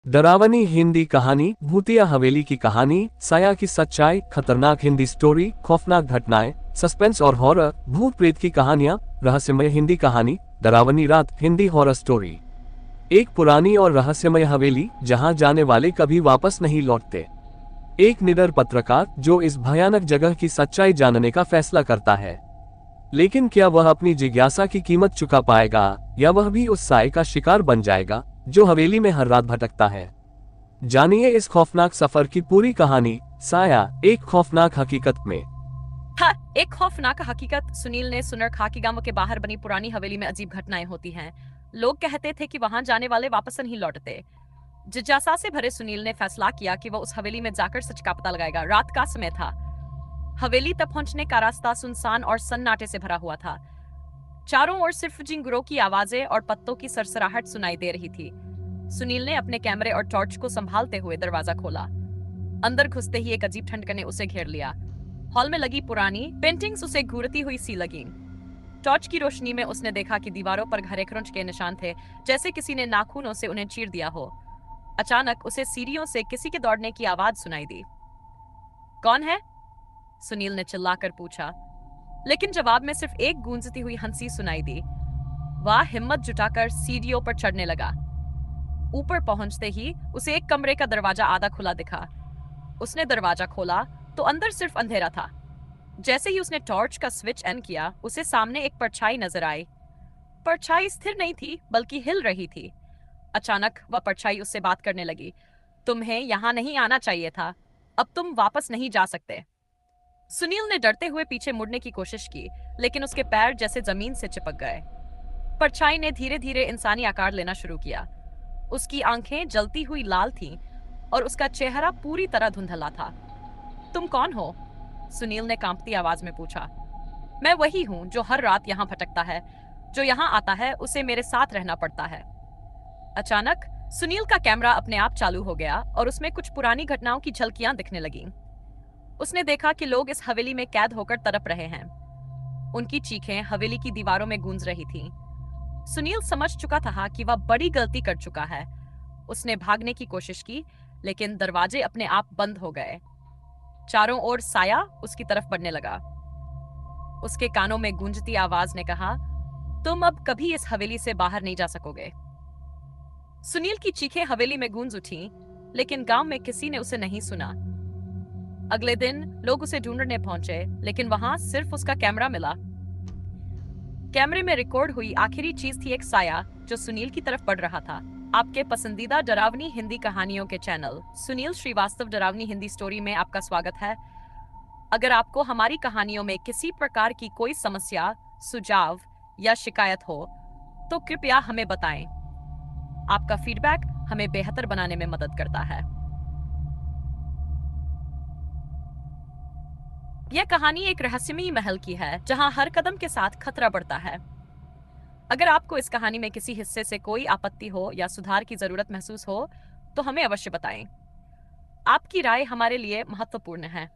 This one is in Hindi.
डरावनी हिंदी कहानी, भूतिया हवेली की कहानी, साया की सच्चाई, खतरनाक हिंदी स्टोरी, खौफनाक घटनाएं, सस्पेंस और हॉरर, भूत प्रेत की कहानियां, रहस्यमय हिंदी कहानी, डरावनी रात, हिंदी हॉरर स्टोरी। एक पुरानी और रहस्यमय हवेली जहां जाने वाले कभी वापस नहीं लौटते। एक निडर पत्रकार जो इस भयानक जगह की सच्चाई जानने का फैसला करता है, लेकिन क्या वह अपनी जिज्ञासा की कीमत चुका पाएगा या वह भी उस साए का शिकार बन जाएगा जो हवेली में हर रात भटकता है। जानिए इस खौफनाक सफर की पूरी कहानी। साया, एक खौफनाक हकीकत में। हाँ, एक खौफनाक हकीकत। सुनील ने सुनर खाकी गांव के बाहर बनी पुरानी हवेली में अजीब घटनाएं होती हैं। लोग कहते थे कि वहां जाने वाले वापस नहीं लौटते। जिज्ञासा से भरे सुनील ने फैसला किया कि वह उस हवेली में जाकर सच का पता लगाएगा। रात का समय था। हवेली तक पहुंचने का रास्ता सुनसान और सन्नाटे से भरा हुआ था। चारों ओर सिर्फ जिंगुरों की आवाजें और पत्तों की सरसराहट सुनाई दे रही थी। सुनील ने अपने कैमरे और टॉर्च को संभालते हुए दरवाजा खोला। अंदर घुसते ही एक अजीब ठंडक ने उसे घेर लिया। हॉल में लगी पुरानी पेंटिंग्स उसे घूरती हुई सी लगी। टॉर्च की रोशनी में उसने देखा कि दीवारों पर गहरे क्रंच के निशान थे, जैसे किसी ने नाखूनों से उन्हें चीर दिया हो। अचानक उसे सीढ़ियों से किसी के दौड़ने की आवाज सुनाई दी। कौन है? सुनील ने चिल्लाकर पूछा, लेकिन जवाब में सिर्फ एक गूंजती हुई हंसी सुनाई दी। वह हिम्मत जुटाकर सीढ़ियों पर चढ़ने लगा। ऊपर पहुंचते ही उसे एक कमरे का दरवाजा आधा खुला दिखा। उसने दरवाजा खोला तो अंदर सिर्फ अंधेरा था। जैसे ही उसने टॉर्च का स्विच ऑन किया, उसे सामने एक परछाई नजर आई। परछाई स्थिर नहीं थी, बल्कि हिल रही थी। अचानक वह परछाई उससे बात करने लगी। तुम्हें यहां नहीं आना चाहिए था। अब तुम वापस नहीं जा सकते। सुनील ने डरते हुए पीछे मुड़ने की कोशिश की, लेकिन उसके पैर जैसे जमीन से चिपक गए। परछाई ने धीरे धीरे इंसानी आकार लेना शुरू किया। उसकी आंखें जलती हुई लाल थीं और उसका चेहरा पूरी तरह धुंधला था। तुम कौन हो? सुनील ने कांपती आवाज में पूछा। मैं वही हूं जो हर रात यहां भटकता है। जो यहां आता है उसे मेरे साथ रहना पड़ता है। अचानक सुनील का कैमरा अपने आप चालू हो गया और उसमें कुछ पुरानी घटनाओं की झलकियां दिखने लगीं। उसने देखा कि लोग इस हवेली में कैद होकर तड़प रहे हैं। उनकी चीखें हवेली की दीवारों में गूंज रही थीं। सुनील समझ चुका था कि वह बड़ी गलती कर चुका है। उसने भागने की कोशिश की, लेकिन दरवाजे अपने आप बंद हो गए। चारों ओर साया उसकी तरफ बढ़ने लगा। उसके कानों में गूंजती आवाज ने कहा, तुम अब कभी इस हवेली से बाहर नहीं जा सकोगे। सुनील की चीखें हवेली में गूंज उठी, लेकिन गांव में किसी ने उसे नहीं सुना। अगले दिन लोग उसे ढूंढने पहुंचे, लेकिन वहां सिर्फ उसका कैमरा मिला। कैमरे में रिकॉर्ड हुई आखिरी चीज थी एक साया जो सुनील की तरफ बढ़ रहा था। आपके पसंदीदा डरावनी हिंदी कहानियों के चैनल सुनील श्रीवास्तव डरावनी हिंदी स्टोरी में आपका स्वागत है। अगर आपको हमारी कहानियों में किसी प्रकार की कोई समस्या, सुझाव या शिकायत हो तो कृपया हमें बताएं। आपका फीडबैक हमें बेहतर बनाने में मदद करता है। यह कहानी एक रहस्यमयी महल की है जहां हर कदम के साथ खतरा बढ़ता है। अगर आपको इस कहानी में किसी हिस्से से कोई आपत्ति हो या सुधार की जरूरत महसूस हो तो हमें अवश्य बताएं। आपकी राय हमारे लिए महत्वपूर्ण है।